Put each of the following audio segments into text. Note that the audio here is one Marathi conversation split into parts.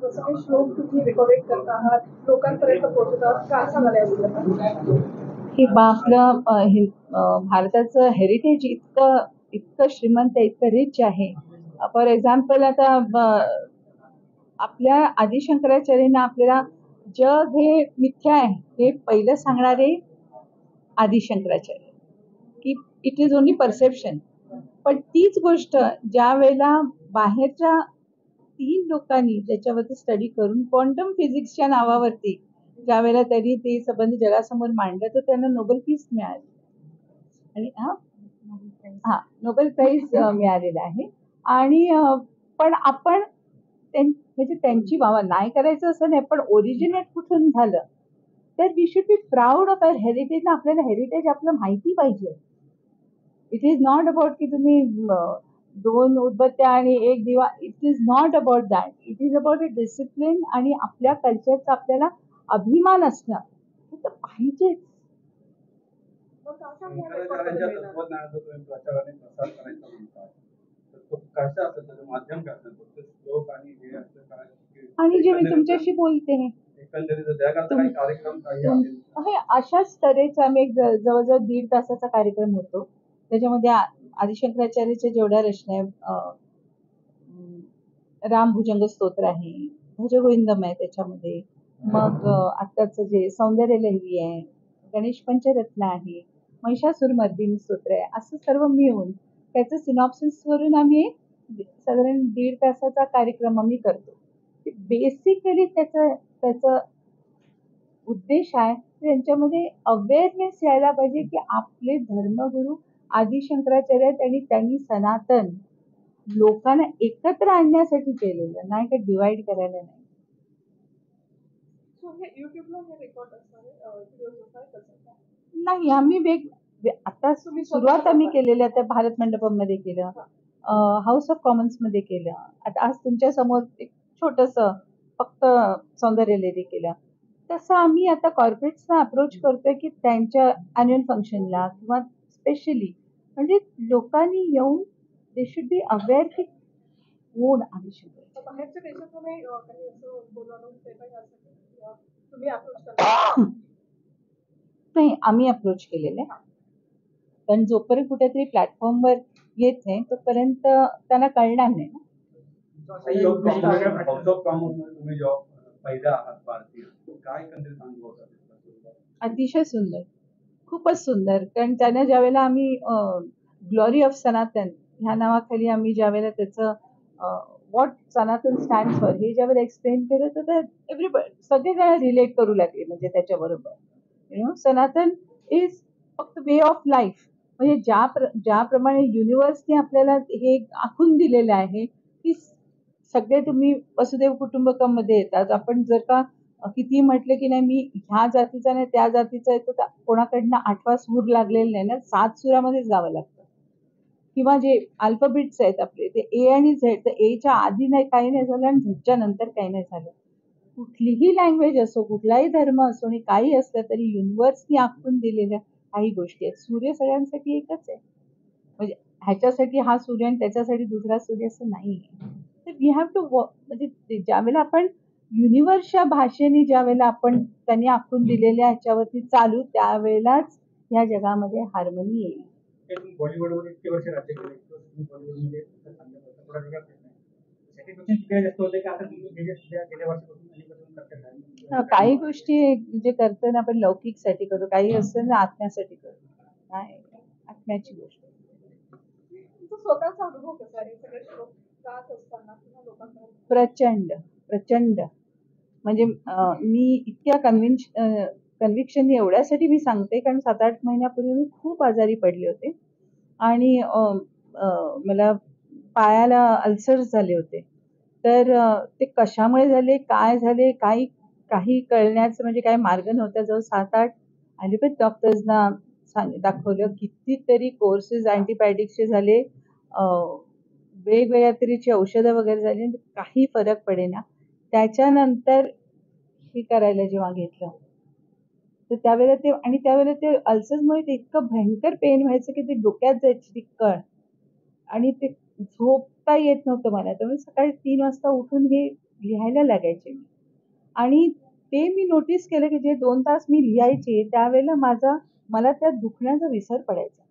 जसं काही श्लोक तुम्ही रेकॉर्डिंग करत आहात, लोकांपर्यंत पोहोचतात, काय सांगाल याबद्दल? की आपलं भारताचं हेरिटेज इतकं इतकं श्रीमंत इतकं रिच आहे. फॉर एक्झाम्पल आता आपल्या आदि शंकराचार्यांना आपल्याला जग हे मिथ्या आहे हे पहिलं सांगणारे आदि शंकराचार्य, की इट इज ओनली परसेप्शन. पण तीच गोष्ट ज्या वेळेला बाहेरच्या 3 लोकांनी त्याच्यावरती स्टडी करून क्वांटम फिजिक्सच्या नावावरती ज्या वेळेला त्यांनी ते संबंध जगासमोर मांडलं तर त्यांना नोबेल पीस मिळाली आणि नोबेल प्राइज मिळालेला आहे. आणि पण आपण म्हणजे त्यांची बाबा नाही करायचं असं नाही, पण ओरिजिनेट कुठून झालं तर we should be proud of our heritage. ना आपल्याला हेरिटेज आपलं माहिती पाहिजे. इट इज नॉट अबाउट की तुम्ही 2 उदबत्त्या आणि 1 दिवा. It is not about that. It is about a discipline आणि आपल्या कल्चरचा आपल्याला अभिमान असणं हे तर पाहिजेच. आणि जे मी तुमच्याशी बोलते अशाच तऱ्हेचा आम्ही एक जवळजवळ 1.5 तासाचा कार्यक्रम होतो. त्याच्यामध्ये आदिशंकराचार्याच्या जेवढ्या रचना राम भुजंग स्तोत्र आहे, भजगोविंदम आहे त्याच्यामध्ये, मग आत्ताचं जे सौंदर्य लहरी आहे, गणेश पंचरत्न आहे, महिषासुर मर्दिनी स्तोत्र आहे, असं सर्व मिळून त्याचं सिनॉप्सिस वरून आम्ही साधारण 1.5 तासाचा कार्यक्रम आम्ही करतो. बेसिकली त्याचा उद्देश आहे त्यांच्यामध्ये अवेअरनेस यायला पाहिजे की आपले धर्मगुरू आदि शंकराचार्य आणि त्यांनी सनातन लोकांना एकत्र आणण्यासाठी केलेलं, नाही का डिवाइड करायला नाही. नाही, आम्ही आता सुरुवात आम्ही केलेल्या त्या भारत मंडपमध्ये केलं, हाऊस ऑफ कॉमन्स मध्ये केलं, आता आज तुमच्या समोर एक छोटस फक्त सौंदर्य लेरी केलं. तसं आम्ही आता कॉर्पोरेट्सना अप्रोच करतोय की त्यांच्या अॅन्युअल फंक्शनला किंवा स्पेशली म्हणजे लोकांनी येऊन दे शुड बी अवेअर की कोण आवश्यक नाही. आम्ही अप्रोच केलेले, पण जोपर्यंत कुठेतरी प्लॅटफॉर्मवर येत नाही तोपर्यंत त्यांना कळणार नाही ना. अतिशय सुंदर, खूपच सुंदर. कारण त्यांना ज्यावेळेला आम्ही ग्लोरी ऑफ सनातन ह्या नावाखाली आम्ही ज्यावेळेला त्याचं व्हॉट सनातन स्टँड फॉर हे ज्यावेळेला एक्सप्लेन केलं तर एव्हरीबडी सगळेजण रिलेट करू लागले. म्हणजे त्याच्याबरोबर सनातन इज फक्त वे ऑफ लाईफ. म्हणजे ज्याप्रमाणे युनिव्हर्सने आपल्याला हे आखून दिलेलं आहे की सगळे तुम्ही वसुदैव कुटुंबकममध्ये येतात. आपण जर का किती म्हटलं की नाही मी ह्या जातीचा नाही त्या जातीचा आहे तर कोणाकडनं 8वा सूर लागलेला नाही ना, 7 सुरामध्येच गावं लागतं. किंवा जे अल्फाबेट्स आहेत आपले ते ए आणि झेड, तर एच्या आधी नाही काही नाही झालं आणि झेडच्या नंतर काही नाही झालं. कुठलीही लँग्वेज असो, कुठलाही धर्म असो आणि काही असलं तरी युनिव्हर्सनी आखून दिलेल्या काही गोष्टी आहेत. सूर्य सगळ्यांसाठी एकच आहे. म्हणजे ह्याच्यासाठी हा सूर्य आणि त्याच्यासाठी दुसरा सूर्य असं नाही. तर वी हॅव टू म्हणजे ज्यावेळेला आपण युनिव्हर्सच्या भाषेने ज्यावेळेला आपण त्यांनी आखून दिलेल्या ह्याच्यावरती चालू त्यावेळेलाच ह्या जगामध्ये हार्मनी येईल. बॉलिवूडवर इतके वर्ष राज्य केले, काही गोष्टी जे करतो ना आपण लौकिकसाठी करतो, काही असतं ना आत्म्यासाठी करतो. नाही, आत्म्याची गोष्ट. स्वतःचा अनुभव कसा आहे सगळे श्लोक गात असताना प्रचंड प्रचंड. म्हणजे मी इतक्या कन्व्हिक्शन एवढ्यासाठी मी सांगते कारण 7-8 महिन्यापूर्वी मी खूप आजारी पडले होते आणि मला पायाला अल्सर्स झाले होते. तर ते कशामुळे झाले, काय झाले, काही कळण्याचं म्हणजे काही मार्ग नव्हता. जवळ 7-8 ॲलोपॅथ डॉक्टर्सना दाखवलं, कितीतरी कोर्सेस अँटीबायोटिक्सचे झाले, वेगवेगळ्या तऱ्हेची औषधं वगैरे झाली, काही फरक पडेना. त्याच्यानंतर हे करायला जेव्हा घेतलं तर त्यावेळेला ते अल्सर्समुळे ते इतकं भयंकर पेन व्हायचं की ते डोक्यात जायची ती कळ आणि ते झोपता येत नव्हतं मला. त्यामुळे सकाळी 3 वाजता उठून हे लिहायला लागायचे मी. आणि ते मी नोटीस केलं की जे 2 तास मी लिहायचे त्यावेळेला मला त्या दुखण्याचा विसर पडायचा.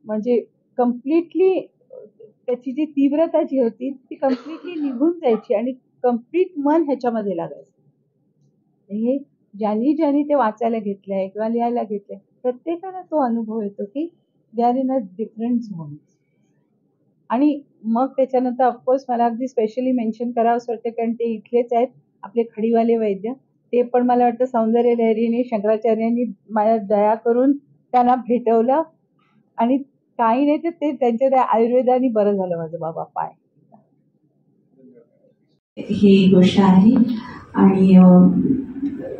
म्हणजे कंप्लीटली त्याची जी तीव्रता जी होती ती कंप्लीटली निघून जायची आणि कंप्लीट मन ह्याच्यामध्ये लागायचं. हे ज्यांनी ते वाचायला घेतलंय किंवा लिहायला घेतलंय प्रत्येकाला तो अनुभव येतो की they are in a different zone. आणि मग त्याच्यानंतर ऑफकोर्स मला अगदी स्पेशली मेन्शन करावंसं वाटतं कारण ते इथलेच आहेत आपले खडीवाले वैद्य. ते पण मला वाटतं सौंदर्य लहरीने शंकराचार्यांनी माझ्या दया करून त्यांना भेटवलं आणि काही नाही तर ते त्यांच्या त्या आयुर्वेदाने बरं झालं माझं बाबा पाय. ही गोष्ट आहे आणि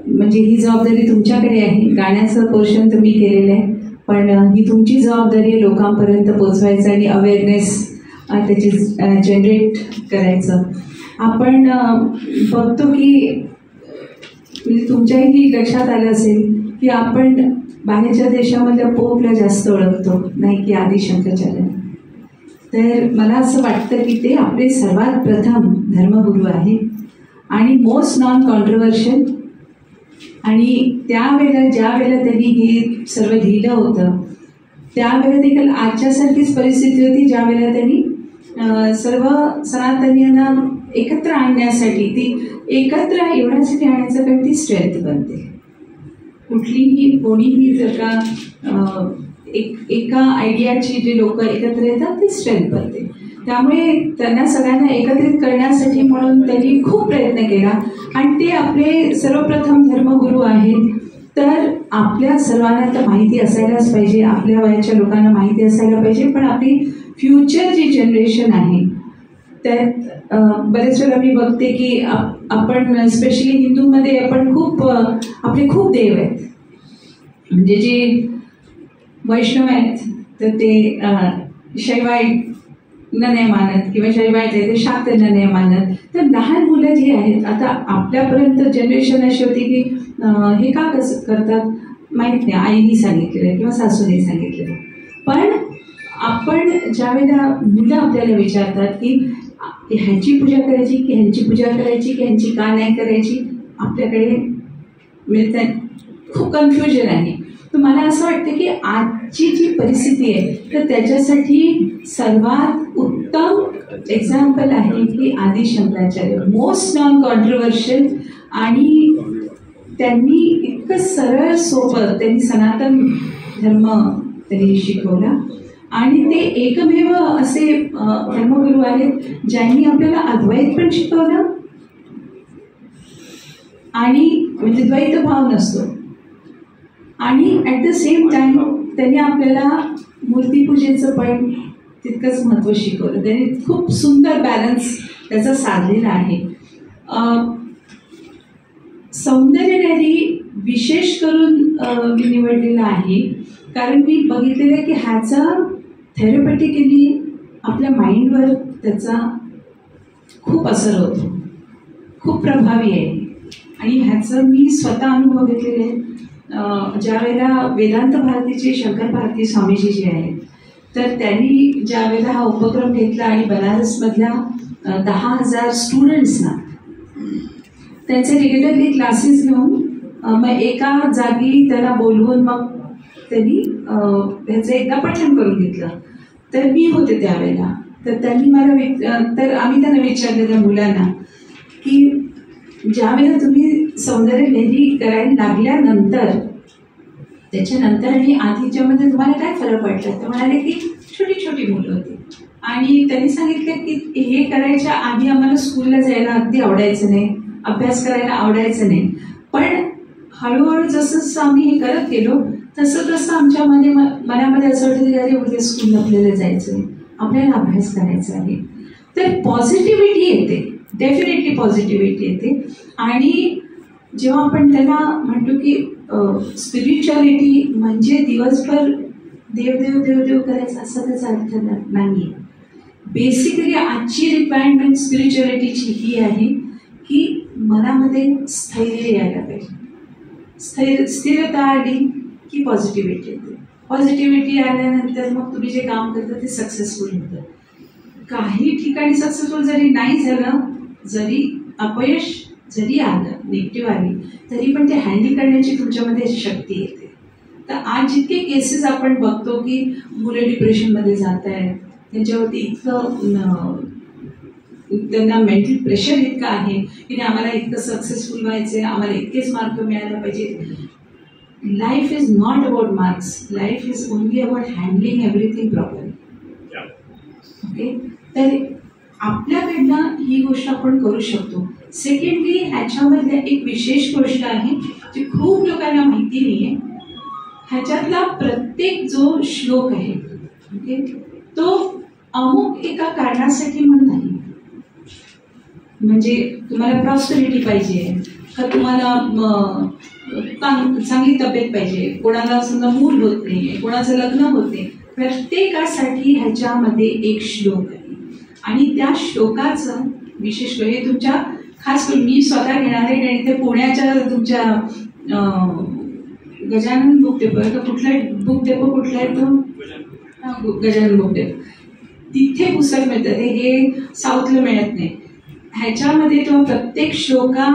म्हणजे ही जबाबदारी तुमच्याकडे आहे. गाण्याचं पोर्शन तुम्ही केलेलं आहे पण ही तुमची जबाबदारी आहे लोकांपर्यंत पोचवायचं आणि अवेअरनेस त्याची जनरेट करायचं. आपण बघतो की म्हणजे तुमच्याही लक्षात आलं असेल की आपण बाहेरच्या देशामधल्या पोपला जास्त ओळखतो नाही की आदी शंकराचार्य. तर मला असं वाटतं की ते आपले सर्वात प्रथम धर्मगुरू आहेत आणि मोस्ट नॉन कॉन्ट्रोवर्शियल. आणि त्यावेळेला ज्या वेळेला त्यांनी हे सर्व लिहिलं होतं त्यावेळेला देखील आजच्यासारखीच परिस्थिती होती ज्या वेळेला त्यांनी सर्व सनातनीयांना एकत्र आणण्यासाठी ती एकत्र एवढ्यासाठी आणण्याचं कारण ती स्ट्रेंथ बनते. कोणीही जर का एका आयडियाची जे लोक एकत्र येतात ती स्ट्रेंथ बनते. त्यामुळे त्यांना सगळ्यांना एकत्रित करण्यासाठी म्हणून त्यांनी खूप प्रयत्न केला आणि ते आपले सर्वप्रथम धर्मगुरू आहेत. तर आपल्या सर्वांना तर माहिती असायलाच पाहिजे, आपल्या वयाच्या लोकांना माहिती असायला पाहिजे, पण आपली फ्युचर जी जनरेशन आहे त्यात बरेच वेळा मी बघते की आपण स्पेशली हिंदूमध्ये आपण आपले खूप देव आहेत. म्हणजे जे वैष्णव आहेत तर ते शैवाईंना नाही मानत किंवा शैवाईत आहे ते शाक्तांना नाही मानत. तर लहान मुलं जी आहेत आता आपल्यापर्यंत जनरेशन अशी होती की हे का कसं करतात माहीत नाही, आईनी सांगितलेलं किंवा सासूने सांगितलेलं. पण आपण ज्यावेळेला मुलं आपल्याला विचारतात की ह्याची पूजा करायची की ह्यांची पूजा करायची की ह्यांची का नाही करायची, आपल्याकडे मिळतात खूप कन्फ्युजन आहे. तर मला असं वाटतं की आजची जी परिस्थिती आहे तर त्याच्यासाठी सर्वात उत्तम एक्झाम्पल आहे की आदी शंकराचार्य, मोस्ट नॉन कॉन्ट्रोवर्शियल. आणि त्यांनी इतकं सरळ सोपं त्यांनी सनातन धर्म त्यांनी शिकवला आणि ते एकमेव असे धर्मगुरू आहेत ज्यांनी आपल्याला अद्वैत पण शिकवलं आणि म्हणजे द्वैत भाव नसतो आणि ॲट द सेम टाइम त्यांनी आपल्याला मूर्तीपूजेचं पण तितकंच महत्त्व शिकवलं. त्यांनी खूप सुंदर बॅलन्स त्याचा साधलेला आहे. सौंदर्य लहरी विशेष करून मी निवडलेला आहे कारण मी बघितलेलं आहे की ह्याचा थेरपॅटिकली आपल्या माइंडवर त्याचा खूप असर होतो, खूप प्रभावी आहे. आणि ह्याचं मी स्वतः अनुभव घेतलेले आहे. ज्या वेळेला वेदांत भारतीचे शंकर भारती स्वामीजी जे आहेत तर त्यांनी ज्या वेळेला हा उपक्रम घेतला आणि बनारसमधल्या 10,000 स्टुडंट्सना त्यांचे रेग्युलरली क्लासेस घेऊन मग एका जागी त्याला बोलवून मग त्यांनी ह्याचं एकदा पठण करून घेतलं. तर मी होते त्यावेळेला. तर त्यांनी तर आम्ही त्यांना विचारलं त्या मुलांना की ज्यावेळेला तुम्ही सौंदर्य लहरी करायला लागल्यानंतर त्याच्यानंतर आणि आधीच्यामध्ये तुम्हाला काय फरक पडला. तर म्हणाले की छोटी छोटी मुलं होती आणि त्यांनी सांगितलं की हे करायच्या आधी आम्हाला स्कूलला जायला अगदी आवडायचं नाही, अभ्यास करायला आवडायचं नाही. पण हळूहळू जसं आम्ही हे करत गेलो तसं तसं आमच्या मनामध्ये असं वाटतं की अरे उद्या स्कूलला आपल्याला जायचं आहे, आपल्याला अभ्यास करायचा आहे. तर पॉझिटिव्हिटी येते, डेफिनेटली पॉझिटिव्हिटी येते. आणि जेव्हा आपण त्याला म्हणतो की स्पिरिच्युअलिटी म्हणजे दिवसभर देवदेव देवदेव करायचं असा त्याचा अर्थ नाही आहे. बेसिकली आजची रिक्वायरमेंट स्पिरिच्युअलिटीची ही आहे की मनामध्ये स्थैर्य यायला पाहिजे. स्थिरता आली की पॉझिटिव्हिटी येते. पॉझिटिव्हिटी आल्यानंतर मग तुम्ही जे काम करता ते सक्सेसफुल होतं. काही ठिकाणी सक्सेसफुल जरी नाही झालं, जरी अपयश जरी आलं, निगेटिव्ह आली, तरी पण ते हँडल करण्याची तुमच्यामध्ये शक्ती येते. तर आज जितके केसेस आपण बघतो की मुलं डिप्रेशनमध्ये जात आहेत, त्यांच्यावरती इतकं त्यांना मेंटल प्रेशर इतकं आहे की नाही आम्हाला इतकं सक्सेसफुल व्हायचं आहे, आम्हाला इतकेच मार्क मिळायला पाहिजे. Life is not about marks, life is only about handling everything properly. Okay, तर आपल्याकडनं ही गोष्ट आपण करू शकतो. सेकंडली ह्याच्यामधल्या एक विशेष गोष्ट आहे जी खूप लोकांना माहिती नाही आहे. ह्याच्यातला प्रत्येक जो श्लोक आहे, ओके, तो अमुक एका कारणासाठी म्हणून नाही. म्हणजे तुम्हाला प्रॉस्पेरिटी पाहिजे का, तुम्हाला चांगली तब्येत पाहिजे, कोणाला समजा मूल होत नाही, कोणाचं लग्न होत नाही, प्रत्येकासाठी ह्याच्यामध्ये एक श्लोक आहे. आणि त्या श्लोकाचं विशेष हे तुमच्या खास करून मी स्वतः घेणार आहे, कारण ते पुण्याच्या तुमच्या गजानन बुक डेपो का कुठला बुक डेपो कुठला आहे तो, गजानन बुक डेपो, तिथे पुस्तक मिळतं. हे साऊथला मिळत नाही. ह्याच्यामध्ये तो प्रत्येक श्लोका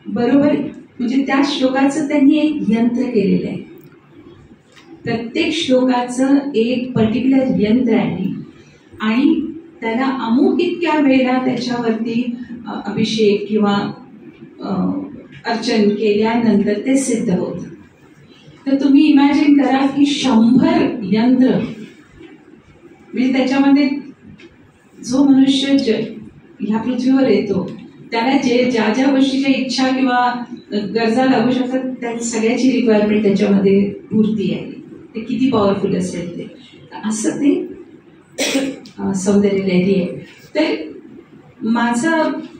बरोबर म्हणजे त्या श्लोकाचं त्यांनी एक यंत्र केलेलं आहे. प्रत्येक श्लोकाचं एक पर्टिक्युलर यंत्र आहे आणि त्याला अमुक इतक्या वेळेला त्याच्यावरती अभिषेक किंवा अर्चन केल्यानंतर ते सिद्ध होतं. तर तुम्ही इमॅजिन करा की 100 यंत्र, म्हणजे त्याच्यामध्ये जो मनुष्य ह्या पृथ्वीवर येतो त्याला ज्या ज्या गोष्टीच्या इच्छा किंवा गरजा लागू शकतात त्या सगळ्याची रिक्वायरमेंट त्याच्यामध्ये पूर्ती आहे. ते किती पॉवरफुल असेल ते, असं ते सौंदर्य लहरी आहे. तर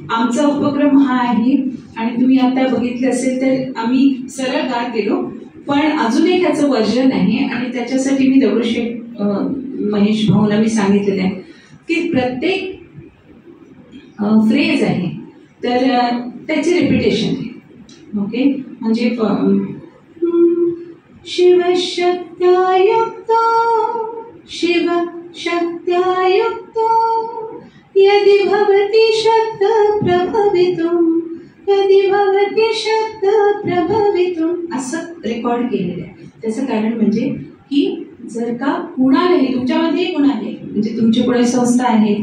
आमचा उपक्रम हा आहे. आणि तुम्ही आता बघितलं असेल तर आम्ही सरळ गात गेलो, पण अजून एक ह्याचं वर्जन आहे आणि त्याच्यासाठी मी दगडूशेठ महेश भाऊला मी सांगितलेलं आहे की प्रत्येक फ्रेज आहे तर त्याची रिपिटेशन आहे. ओके, म्हणजे शिवशक्त्यायुक्तो शिवशक्त्यायुक्तो यदि भवति शक्त प्रभवितुं यदि भवति शक्त प्रभवितुं, असं रेकॉर्ड केलेलं आहे. त्याचं कारण म्हणजे की जर का कुणालाही तुमच्यामध्ये गुण आहे, म्हणजे तुमची कोणी संस्था आहे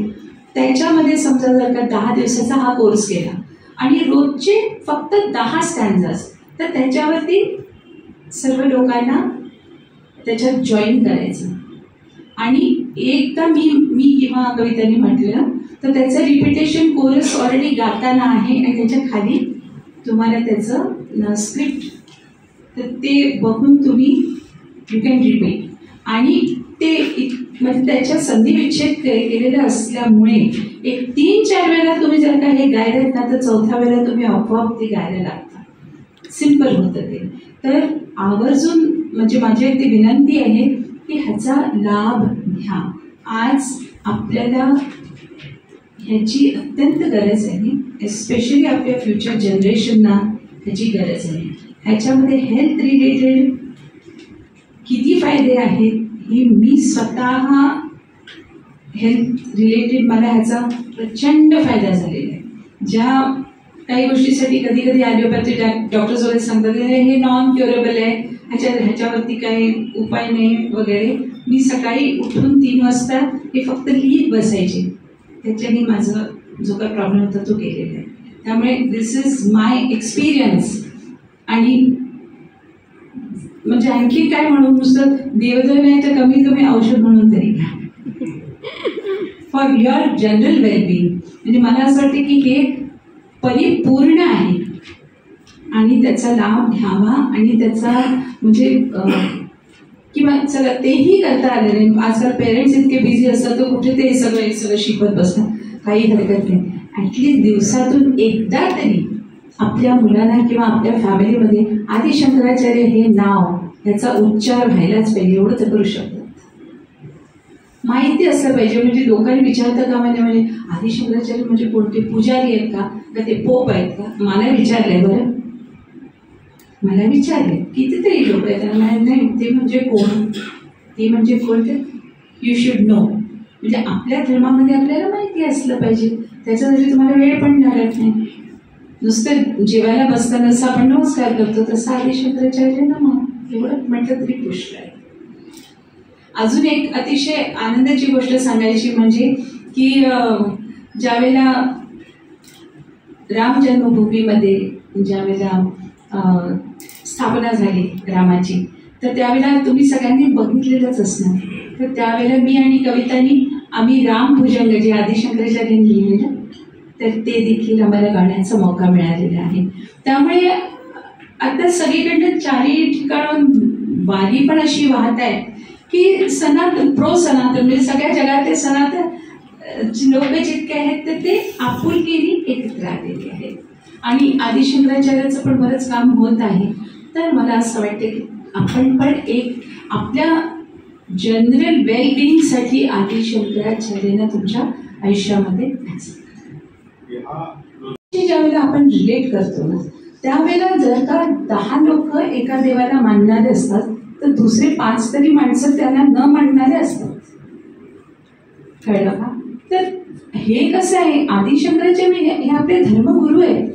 त्याच्यामध्ये समजा जर का 10 दिवसाचा हा कोर्स केला आणि रोजचे फक्त 10 स्टँडर्स, तर त्याच्यावरती सर्व लोकांना त्याच्यात जॉईन करायचं. आणि एकदा मी किंवा कवितांनी म्हटलं तर त्याचं रिपिटेशन कोरस ऑलरेडी गाताना आहे आणि त्याच्या खाली तुम्हाला त्याचं स्क्रिप्ट, तर ते बघून तुम्ही यू कॅन रिपीट. आणि ते म्हणजे त्याच्या संधिविच्छेद केलेलं असल्यामुळे एक 3-4 वेळेला तुम्ही जर का हे गायलं ना तर 4थ्या वेळेला तुम्ही आपोआप ते गायला लागता. सिम्पल होतं ते. तर आवर्जून म्हणजे माझी अगदी विनंती आहे की ह्याचा लाभ घ्या. आज आपल्याला ह्याची अत्यंत गरज आहे, एस्पेशली आपल्या फ्युचर जनरेशनना ह्याची गरज आहे. ह्याच्यामध्ये हेल्थ रिलेटेड किती फायदे आहेत हे मी स्वतः हेल्थ रिलेटेड मला ह्याचा प्रचंड फायदा झालेला आहे. ज्या काही गोष्टीसाठी कधी कधी ॲलोपॅथी डॉक्टर्स वगैरे सांगतात हे नॉन क्युरेबल आहे, ह्याच्यावरती काही उपाय नाही वगैरे, मी सकाळी उठून 3 वाजता हे फक्त लिहित बसायचे. त्याच्याने माझं जो काही प्रॉब्लेम होता तो गेलेला आहे. त्यामुळे दिस इज माय एक्सपिरियन्स. आणि म्हणजे आणखी काय म्हणून नुसतं देवदेव नाही तर कमीत कमी औषध म्हणून तरी घ्या फॉर युअर जनरल वेलबिंग. म्हणजे मला असं वाटतं की हे परिपूर्ण आहे आणि त्याचा लाभ घ्यावा. आणि त्याचा म्हणजे किंवा चला तेही करता आले नाही. आजकाल पेरेंट्स इतके बिझी असतात तर कुठे ते सगळं शिकवत बसतात, काही हरकत नाही. ॲटलिस्ट दिवसातून एकदा तरी आपल्या मुलांना किंवा आपल्या फॅमिलीमध्ये आदि शंकराचार्य हे नाव याचा उच्चार व्हायलाच पाहिजे, एवढं तर करू शकतात. माहिती असलं पाहिजे. म्हणजे लोकांनी विचारतात का म्हणजे आदि शंकराचार्य म्हणजे कोणते पुजारी आहेत का ते पोप आहेत का? मला विचारलंय बरं, मला विचारले कितीतरी लोक आहेत त्यांना नाही ते म्हणजे कोण, ते म्हणजे कोण ते यू शुड नो. म्हणजे आपल्या धर्मामध्ये आपल्याला माहिती असलं पाहिजे, त्याच्यासाठी तुम्हाला वेळ पण लागत नाही. नुसतं जेवायला बसताना जसं आपण नमस्कार करतो तसं आदी शंकराचार्य नमः एवढं म्हटलं तरी पुष्ट आहे. अजून एक अतिशय आनंदाची गोष्ट सांगायची म्हणजे की ज्यावेळेला राम जन्मभूमीमध्ये ज्यावेळेला स्थापना झाली रामाची, तर त्यावेळेला तुम्ही सगळ्यांनी बघितलेलंच असणार. तर त्यावेळेला मी आणि कवितांनी आम्ही रामभुजंग जे आदी शंकराचार्यांनी लिहिलेलं, तर ते देखील आम्हाला गाण्याचा मौका मिळालेला आहे. त्यामुळे आता सगळीकडनं चारही ठिकाणून वारी पण अशी वाहत आहे की सनातन प्रो सनातन म्हणजे सगळ्या जगातले सनातन लोक जितके आहेत तर ते आपुलकीने एकत्र आलेले आहेत. आणि आदी शंकराचार्याचं पण बरंच काम होत आहे. तर मला असं वाटतं की आपण पण एक आपल्या जनरल वेलबिईंगसाठी आदी शंकराचार्यांना तुमच्या आयुष्यामध्ये ज्यावेळेला आपण रिलेट करतो ना, त्यावेळेला जर का 10 लोक एका देवाला मानणारे असतात तर दुसरे 5 तरी माणसं त्यांना न मानणारे असतात. कळलं का? तर हे कसं आहे, आदी शंकराचार्य हे आपले धर्मगुरू आहेत.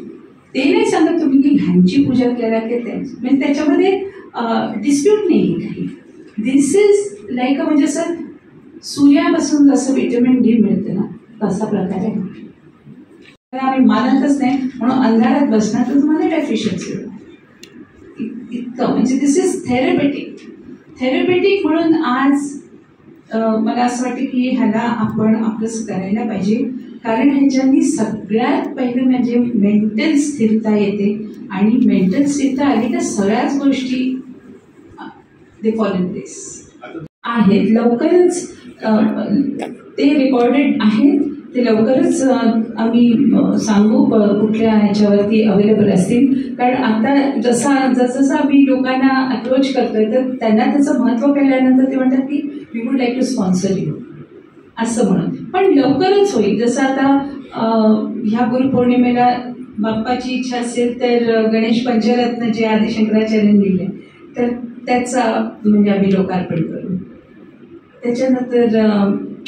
ते नाही सांगत तुम्ही की ह्यांची पूजा करा की त्यांची, म्हणजे त्याच्यामध्ये डिस्प्यूट नाही काही. दिस इज लाईक म्हणजे असं सूर्यापासून जसं व्हिटॅमिन डी मिळतं ना तसा प्रकार आहे. आम्ही मानतच नाही म्हणून अंधारात बसणार तर तुम्हाला डेफिशियन्सी इतकं म्हणजे दिस इज थेरपेटिक म्हणून आज मला असं वाटतं की ह्याला आपण आपलंच करायला पाहिजे. कारण ह्याच्यानी सगळ्यात पहिलं म्हणजे मेंटल स्थिरता येते आणि मेंटल स्थिरता आली तर सगळ्याच गोष्टी दे फॉल इन प्लेस आहेत. लवकरच ते रेकॉर्डेड आहेत, ते लवकरच आम्ही सांगू कुठल्या ह्याच्यावरती अवेलेबल असतील. कारण आता जसं आम्ही लोकांना अप्रोच करतोय तर त्यांना त्याचं महत्त्व कळल्यानंतर ते म्हणतात की we would like to sponsor you असं म्हणून. पण लवकरच होईल. जसं आता ह्या गुरुपौर्णिमेला बाप्पाची इच्छा असेल तर गणेश पंचरत्न जे आदी शंकराचार्यांनी लिहिले तर त्याचा म्हणजे आम्ही लोकार्पण करू. त्याच्यानंतर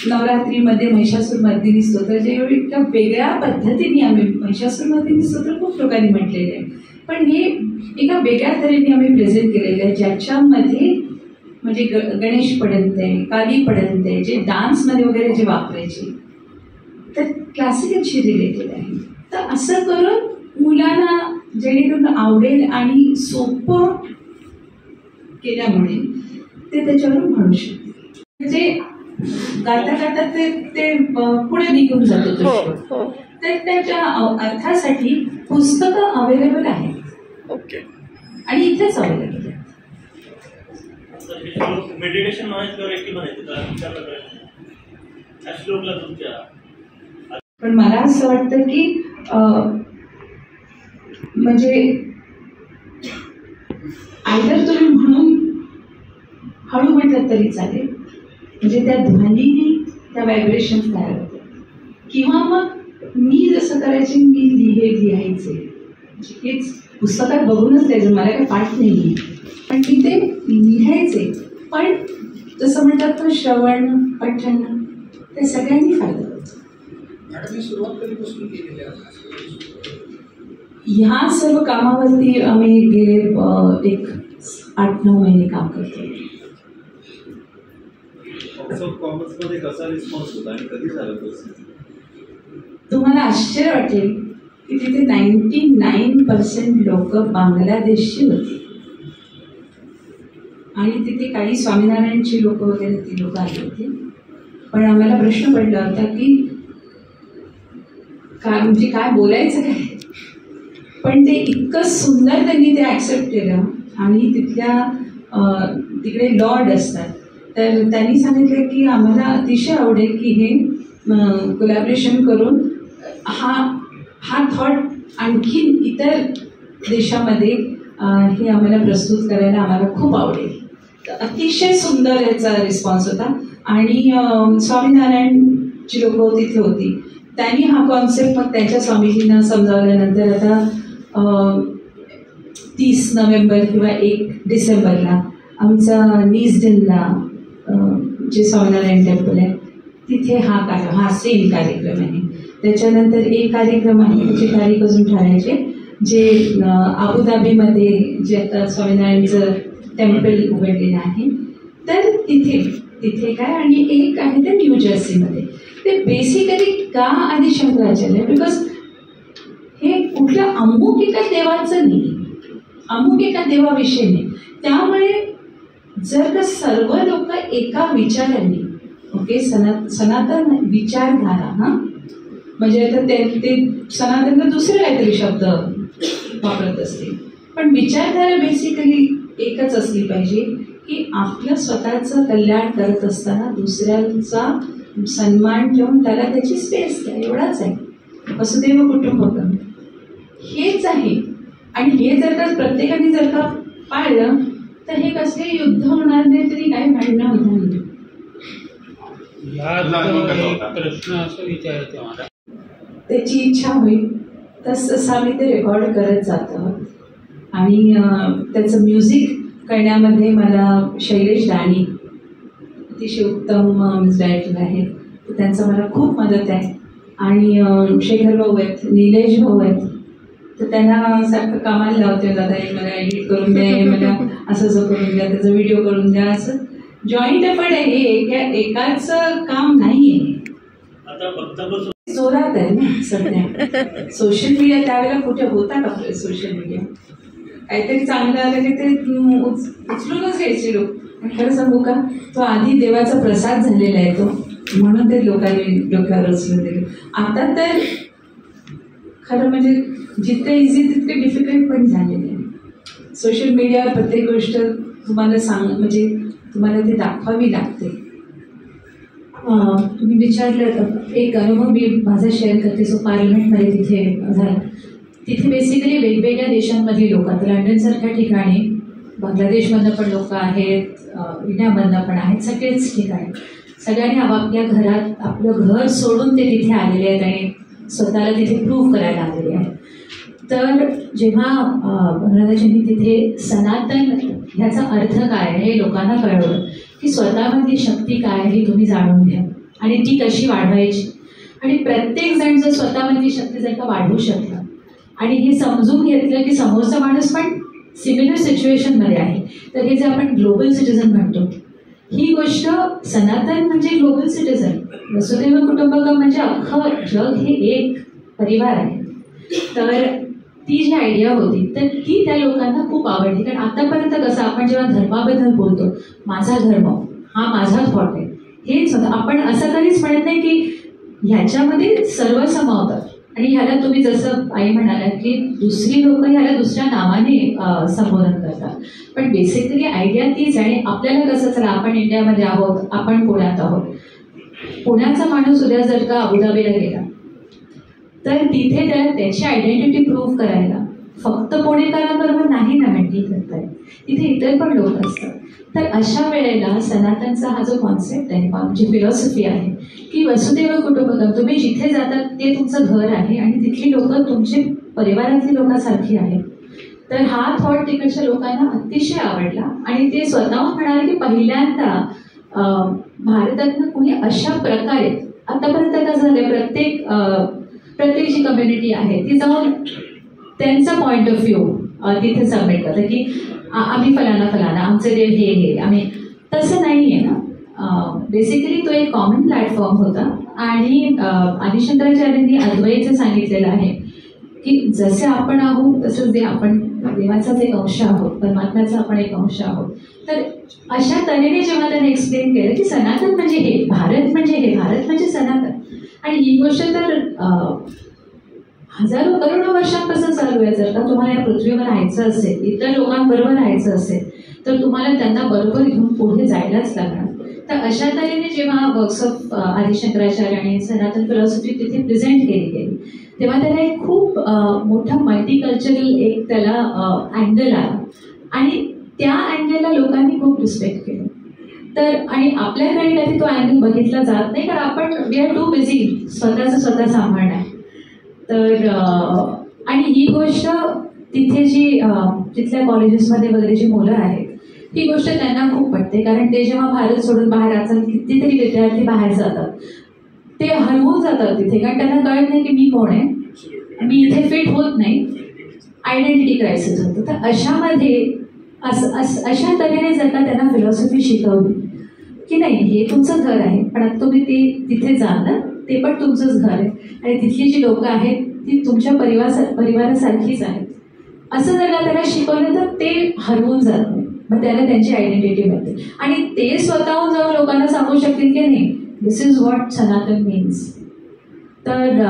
नवरात्रीमध्ये महिषासूरमर्दिनी स्तोत्र जे एका वेगळ्या पद्धतीने आम्ही महिषासूरमर्दिनी स्तोत्र खूप लोकांनी म्हटलेलं आहे, पण हे एका वेगळ्या तऱ्हेने आम्ही प्रेझेंट केलेलं आहे ज्याच्यामध्ये म्हणजे गणेश पडत आहे, काली पडत आहे, जे डान्समध्ये वगैरे जे वापरायचे तर क्लासिकलशी रिलेटेड आहे. तर असं करून मुलांना जेणेकरून आवडेल आणि सोपं केल्यामुळे ते त्याच्यावर म्हणू शकते. म्हणजे गाता गाता ते पुढे निघून जातो तो शो. तर त्याच्या अर्थासाठी पुस्तकं अवेलेबल आहेत. ओके. आणि इथेच अवेलेबल आहेत. मेडिटेशन नॉलेज व्यक्ती म्हणायचं का श्लोकला तुमच्या. पण मला असं वाटतं की म्हणजे आयदर तुम्ही म्हणून हळू म्हटलं तरी चालेल, म्हणजे त्या ध्वनीने त्या व्हायब्रेशन तयार होतात. किंवा मग मी जसं करायचे मी लिहायचे, हेच पुस्तकात बघूनच द्यायचं, मला काही पाठ नाही पण मी ते लिहायचे. पण जसं म्हणतात तर श्रवण पठण ते सगळ्यांनी फायदा होतो. सुरुवात कधीपासून केलेली आहे? ह्या सर्व कामावरती आम्ही गेले एक 8-9 महिने काम करतो. कॉमर्समध्ये कसा रिस्पॉन्स होता आणि कधी झालं तसं? तुम्हाला आश्चर्य वाटेल की तिथे 99% लोक बांगलादेशची होती आणि तिथे काही स्वामीनारायणची लोक वगैरे ती लोक आली होती. पण आम्हाला प्रश्न पडला होता की काय म्हणजे काय बोलायचं काय. पण ते इतकं सुंदर त्यांनी ते ॲक्सेप्ट केलं. आणि तिकडे लॉर्ड असतात तर त्यांनी सांगितलं की आम्हाला अतिशय आवडेल की हे कोलॅबरेशन करून हा थॉट आणखीन इतर देशामध्ये हे आम्हाला प्रस्तुत करायला आम्हाला खूप आवडेल. अतिशय सुंदर याचा रिस्पॉन्स होता. आणि स्वामीनारायणची लोकं तिथे होती. त्यांनी हा कॉन्सेप्ट मग त्यांच्या स्वामीजींना समजावल्यानंतर आता 30 नोव्हेंबर किंवा 1 डिसेंबरला आमचा नीजडेनला जे स्वामीनारायण टेम्पल आहे तिथे हा सेम कार्यक्रम आहे. त्याच्यानंतर एक कार्यक्रम आहे, त्याची तारीख अजून ठरायचे, जे अबुधाबीमध्ये जे आता स्वामीनारायणचं टेम्पल उघडलेलं आहे, तर तिथे काय, आणि एक आहे ते न्यू जर्सीमध्ये. ते बेसिकली का आदिशंकराचार्य, बिकॉज हे कुठल्या अमुक एका देवाचं नाही, अमुक एका देवाविषयी नाही. त्यामुळे जर का सर्व लोक एका विचाराने, ओके, सनातन विचारधारा, म्हणजे आता ते सनातन दुसरे काहीतरी शब्द वापरत असतील, पण विचारधारा बेसिकली एकच असली पाहिजे की आपलं स्वतःचं कल्याण करत असताना दुसऱ्यांचा सन्मान ठेवून त्याला त्याची स्पेस द्या, एवढाच आहे. वसुदैव कुटुंबकम हेच आहे. आणि हे जर का प्रत्येकाने जर का पाळलं तर हे कसले युद्ध होणार नाही, तरी काही भांडणं होणार नाही. एक प्रश्न असं विचारायचं मला, त्याची इच्छा होईल तसं आम्ही ते रेकॉर्ड करत जातो. आणि त्याचं म्युझिक करण्यामध्ये मला शैलेश दाणी अतिशय उत्तम डायरेक्टर आहेत, त्यांचं मला खूप मदत आहे. आणि शेखर भाऊ आहेत, निलेश भाऊ आहेत, तर त्यांना सारखं कामाला लावते, दादा हे मला एडिट करून द्या, हे मला असं करून द्या, त्याचा व्हिडिओ करून द्या. असं जॉईंट एफर्ट आहे, हे एकाच काम नाही आहे. जोरात आहे ना सध्या सोशल मीडिया. त्यावेळेला कुठे होता का सोशल मीडिया? काहीतरी चांगलं आलं की ते उचलूनच घ्यायचे लोक. खरं सांगू का, तो आधी देवाचा प्रसाद झालेला आहे तो, म्हणून ते लोकांनी डोक्यावर उचलून दिले. आता तर खरं म्हणजे जितकं इझी तितकं डिफिकल्ट पण झालेलं आहे. सोशल मीडियावर प्रत्येक गोष्ट तुम्हाला म्हणजे तुम्हाला ते दाखवावी लागते. तुम्ही विचारलं, एक अनुभव मी माझा शेअर करते. सो पार्लमेंटमध्ये तिथे झाला. तिथे बेसिकली वेगवेगळ्या देशांमधली लोक, आता लंडनसारख्या ठिकाणी बांगलादेशमधनं पण लोक आहेत, इंडियामधनं पण आहेत, सगळेच ठिकाणी सगळ्यांनी आपापल्या घरात आपलं घर सोडून ते तिथे आलेले आहेत आणि स्वतःला तिथे प्रूव्ह करायला आलेले आहेत. तर जेव्हा बांगलादेशांनी तिथे सनातन ह्याचा अर्थ काय हे लोकांना कळवलं, की स्वतःमधली शक्ती काय हे तुम्ही जाणून घ्या आणि ती कशी वाढवायची. आणि प्रत्येकजण जर स्वतःमधली शक्ती जर का वाढवू शकला आणि हे समजून घेतलं की समोरचा माणूस पण सिमिलर सिच्युएशनमध्ये आहे, तर हे जे आपण ग्लोबल सिटिझन म्हणतो, ही गोष्ट सनातन म्हणजे ग्लोबल सिटिझन, वसुदैव कुटुंबकम म्हणजे अख्खं जग हे एक परिवार आहे. तर ती जी आयडिया होती तर ती त्या लोकांना खूप आवडली. कारण आतापर्यंत कसं आपण जेव्हा धर्माबद्दल बोलतो, माझा धर्म हा माझा थॉट आहे, हेच होतं. आपण असं कधीच म्हणत नाही की ह्याच्यामध्ये सर्व समावतात. आणि ह्याला तुम्ही जसं आई म्हणाला की दुसरी लोक ह्याला दुसऱ्या नावाने संबोधन करतात, पण बेसिकली आयडिया तीच आहे. आपल्याला कसं, चला आपण इंडियामध्ये आहोत, आपण पुण्यात आहोत, पुण्याचा माणूस उद्या जर का अबुधाबीला गेला तर तिथे त्याला त्याची आयडेंटिटी प्रूव्ह करायला फक्त पुणेकरांबरोबर नाही ना मेंटेन करता येत, तिथे इतर पण लोक असतात. तर अशा वेळेला सनातनचा हा जो कॉन्सेप्ट आहे, जी फिलॉसॉफी आहे की वसुदैव कुटुंबकम, तुम्ही जिथे जातात ते तुमचं घर आहे आणि तिथली लोकं तुमची परिवारातली लोकांसारखी आहेत. तर हा थॉट तिकडच्या लोकांना अतिशय आवडला आणि ते स्वतःहून म्हणाले की पहिल्यांदा भारतातनं कुणी अशा प्रकारे, आतापर्यंत कसं झालं, प्रत्येक जी कम्युनिटी आहे ती जाऊन त्यांचा पॉईंट ऑफ व्ह्यू तिथे सबमिट करतात की आम्ही फलाना आमचे देव हे आम्ही, तसं नाही आहे ना. बेसिकली तो एक कॉमन प्लॅटफॉर्म होता. आणि आदिशंकराचार्यांनी अद्वैतचं सांगितलेलं आहे की जसे आपण आहोत तसंच जे आपण देवाचाच एक अंश आहोत, परमात्म्याचा आपण एक अंश आहोत. तर अशा तऱ्हेने जेव्हा त्याने एक्सप्लेन केलं की सनातन म्हणजे हे, भारत म्हणजे हे, भारत म्हणजे सनातन. आणि ही गोष्ट तर हजारो करोडो वर्षांपासून चालू आहे. जर का तुम्हाला या पृथ्वीवर राहायचं असेल, इतर लोकांबरोबर राहायचं असेल, तर तुम्हाला त्यांना बरोबर घेऊन पुढे जायलाच लागणार. तर अशा तऱ्हेने जेव्हा वर्क्स ऑफ आदिशंकराचार्य आणि सनातन फिलॉसॉफी तिथे प्रेझेंट केली गेली, तेव्हा त्याला एक खूप मोठा मल्टीकल्चरल एक त्याला अँगल आला आणि त्या अँगलला लोकांनी खूप रिस्पेक्ट केलं. तर आणि आपल्याकडे कधी तो अँगल बघितला जात नाही, कारण आपण वी आर टू बिझी स्वतः सांभाळणार. तर आणि ही गोष्ट तिथे जी तिथल्या कॉलेजेसमध्ये वगैरे जी मुलं आहेत ही गोष्ट त्यांना खूप पटते, कारण ते जेव्हा भारत सोडून बाहेर असतात, कितीतरी विद्यार्थी बाहेर जातात, ते हरवून जातात तिथे, कारण त्यांना कळत नाही की मी कोण आहे, मी इथे फिट होत नाही, आयडेंटिटी क्रायसिस होतं. तर अशामध्ये अशा तऱ्हेने जर का त्यांना फिलॉसॉफी शिकवली की नाही हे तुमचं घर आहे, पण आता तुम्ही तिथे जाल ना, ते पण तुमचंच घर आहे आणि तिथली जी लोकं आहेत ती तुमच्या परिवारासारखीच आहेत, असं जर का त्याला शिकवलं तर ते हरवून जात नाही. मग त्याला त्यांची आयडेंटिटी मिळते आणि ते स्वतःहून जाऊन लोकांना सांगू शकतील की नाही दिस इज व्हॉट सनातन मीन्स. तर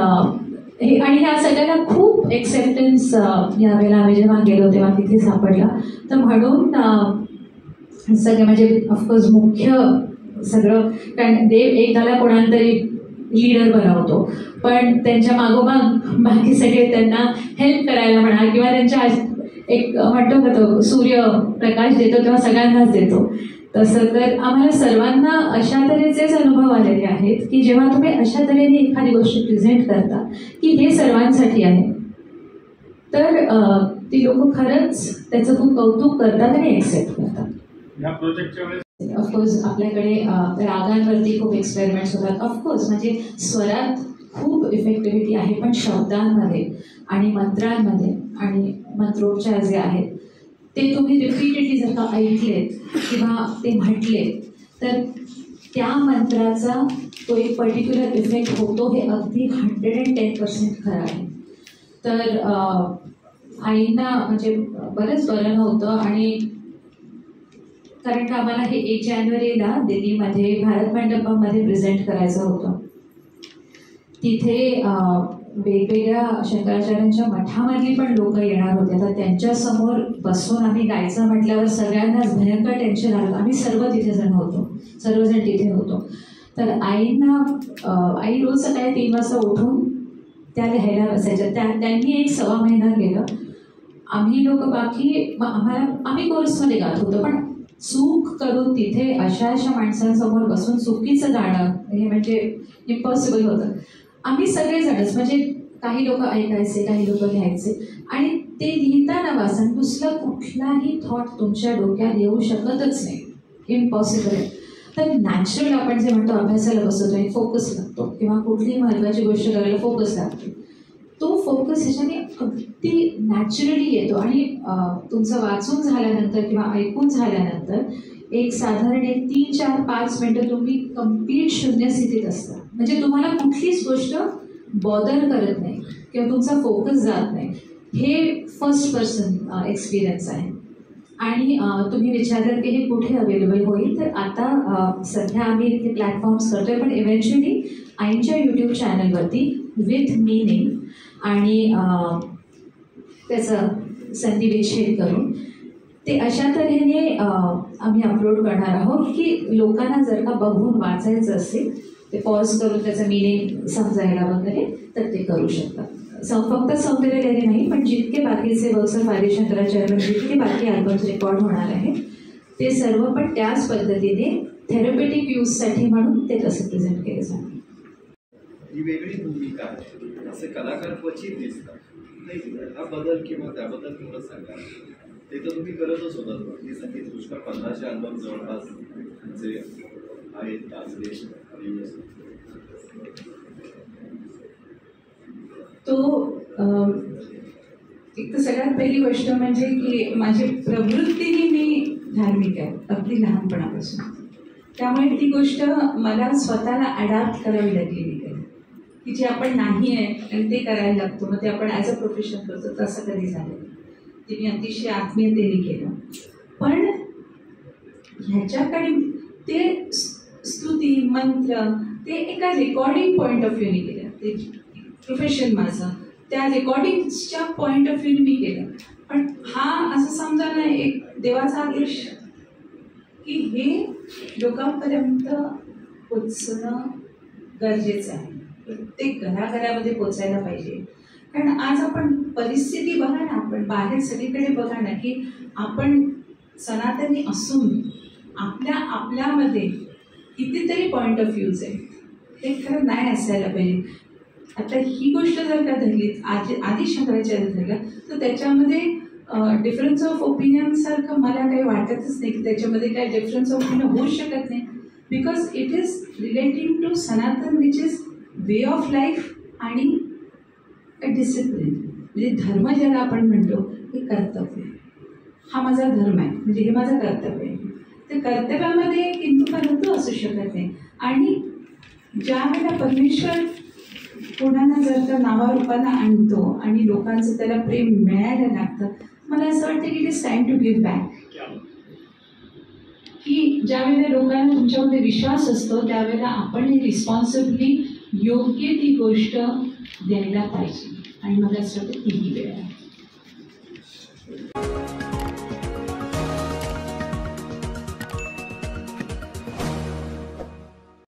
हे आणि ह्या सगळ्यांना खूप एक्सेप्टन्स यावेळेला आम्ही जेव्हा गेलो तेव्हा तिथे सापडला. तर म्हणून सगळे म्हणजे ऑफकोर्स मुख्य सगळं, कारण देव एकदाला कोणातरी लीडर बनवतो, पण त्यांच्या मागोमाग बाकी सगळे त्यांना हेल्प करायला म्हणा किंवा त्यांच्या एक म्हणतो का तो सूर्य प्रकाश देतो तेव्हा सगळ्यांनाच देतो, तसं तर आम्हाला सर्वांना अशा तऱ्हेचेच अनुभव आलेले आहेत की जेव्हा तुम्ही अशा तऱ्हेने एखादी गोष्ट प्रेझेंट करता की हे सर्वांसाठी आहे, तर ती लोक खरंच त्याचं खूप कौतुक करतात आणि एक्सेप्ट करतात. या प्रोजेक्टच्या वेळेस ऑफकोर्स आपल्याकडे रागांवरती खूप एक्सपेरिमेंट्स होतात. ऑफकोर्स म्हणजे स्वरात खूप इफेक्टिव्हिटी आहे, पण शब्दांमध्ये आणि मंत्रांमध्ये आणि मंत्रोच्चार जे आहेत ते तुम्ही रिपीटेडली जर का ऐकलेत किंवा ते म्हटलेत तर त्या मंत्राचा तो एक पर्टिक्युलर इफेक्ट होतो, हे अगदी 110% खरं आहे. तर आईंना म्हणजे बरंच बरं नव्हतं आणि कारण का आम्हाला हे 1 जानेवारीला दिल्लीमध्ये भारत मंडपमध्ये प्रेझेंट करायचं होतं. तिथे वेगवेगळ्या शंकराचार्यांच्या मठामधली पण लोक येणार होते. तर त्यांच्यासमोर बसून आम्ही गायचं म्हटल्यावर सगळ्यांनाच भयंकर टेन्शन आलं. आम्ही सर्वजण तिथे होतो. तर आई रोज सकाळी 3 वाजता उठून त्या लिहायला बसायच्या. त्यांनी 1.25 महिना गेलं. आम्ही लोक बाकी आम्ही कोर्समध्ये गात होतो, पण चूक करून तिथे अशा माणसांसमोर बसून चुकीचं गाणं हे म्हणजे इम्पॉसिबल होतं. आम्ही सगळेजणच म्हणजे काही लोक ऐकायचे, काही लोक लिहायचे आणि ते लिहिताना वाचन दुसरा कुठलाही थॉट तुमच्या डोक्यात येऊ शकतच नाही, इम्पॉसिबल आहे. तर नॅचरल आपण जे म्हणतो अभ्यासाला बसतो आणि फोकस लागतो किंवा कुठलीही महत्त्वाची गोष्ट करायला फोकस लागतो, तो फोकस ह्याच्याने अगदी नॅचरली येतो आणि तुमचं वाचून झाल्यानंतर किंवा ऐकून झाल्यानंतर एक साधारण 3, 4, 5 मिनटं तुम्ही कम्प्लीट शून्य स्थितीत असता. म्हणजे तुम्हाला कुठलीच गोष्ट बॉदर करत नाही किंवा तुमचा फोकस जात नाही. हे फर्स्ट पर्सन एक्सपिरियन्स आहे. आणि तुम्ही विचारलं की हे कुठे अवेलेबल होईल, तर आता सध्या आम्ही इथे प्लॅटफॉर्म्स करतो आहे, पण इव्हेंच्युअली आईंच्या यूट्यूब चॅनलवरती विथ मीनिंग आणि त्याचं संधिविच्छेद करून ते अशा तऱ्हेने आम्ही अपलोड करणार आहोत की लोकांना जर का बघून वाचायचं असेल ते पॉज करून त्याचं मिनिंग समजायला वगैरे तर ते करू शकतात. फक्त सौंदर्यलहरी नाही, पण जितके बाकीचे वर्क्स ऑफ आदी शंकराचार्य जितके बाकी अल्बम्स रेकॉर्ड होणार आहेत ते सर्व पण त्याच पद्धतीने थेरपेटिक यूजसाठी म्हणून ते तसे प्रेझेंट केले जाणार. ही वेगळी भूमिका आहे, असे कलाकार क्वचित दिसतात. नाही हा बदल किंवा त्याबद्दल थोडं सांगा. ते तर तुम्ही करतच होतात. मी संगीत पुष्कळ 1500 अल्बम जवळपास जे आहेत गाजले. तो एक तर सगळ्यात पहिली गोष्ट म्हणजे की माझी प्रवृत्तीने मी धार्मिक आहे अगदी लहानपणापासून. त्यामुळे ती गोष्ट मला स्वतःला अडॅप्ट करावी लागलेली आहे की जे आपण नाही आहे आणि ते करायला लागतो, मग ते आपण ॲज अ प्रोफेशन करतो, तसं कधी झालं. ते मी अतिशय आत्मीयतेने केलं. पण ह्याच्याकडे ते स्तुती मंत्र ते एका रेकॉर्डिंग पॉईंट ऑफ व्ह्यूने केलं. ते प्रोफेशन माझं त्या रेकॉर्डिंगच्या पॉईंट ऑफ व्ह्यूने मी केलं. पण हा असं समजा ना एक देवाचा आदेश की हे लोकांपर्यंत पोचणं गरजेचं आहे. प्रत्येक घराघरामध्ये पोचायला पाहिजे. कारण आज आपण परिस्थिती बघा ना, आपण बाहेर सगळीकडे बघा ना की आपण सनातनी असून आपल्यामध्ये कितीतरी पॉईंट ऑफ व्ह्यूज आहे. ते खरं नाही असायला पाहिजे. आता ही गोष्ट जर का धरली आदी शंकराचार्य धरलं तर त्याच्यामध्ये डिफरन्स ऑफ ओपिनियन सारखं मला काही वाटतच नाही की त्याच्यामध्ये काही डिफरन्स ऑफ ओपिनियन होऊच शकत नाही, because it is relating to Sanatan which is way of life आणि अ डिसिप्लिन. म्हणजे धर्म ज्याला आपण म्हणतो हे कर्तव्य. हा माझा धर्म आहे, म्हणजे हे माझं कर्तव्य आहे. त्या कर्तव्यामध्ये किंतु परंतु असू शकत नाही. आणि ज्या वेळेला परमेश्वर कोणाला जर का नावारूपानं आणतो आणि लोकांचं त्याला प्रेम मिळायला लागतं, मला असं वाटतं की it is time to give back. की ज्या वेळेला लोकांना तुमच्यामध्ये विश्वास असतो त्यावेळेला आपण हे रिस्पॉन्सिबली योग्य ती गोष्ट द्यायला पाहिजे. आणि मला असं वाटतं तीही वेळ आहे.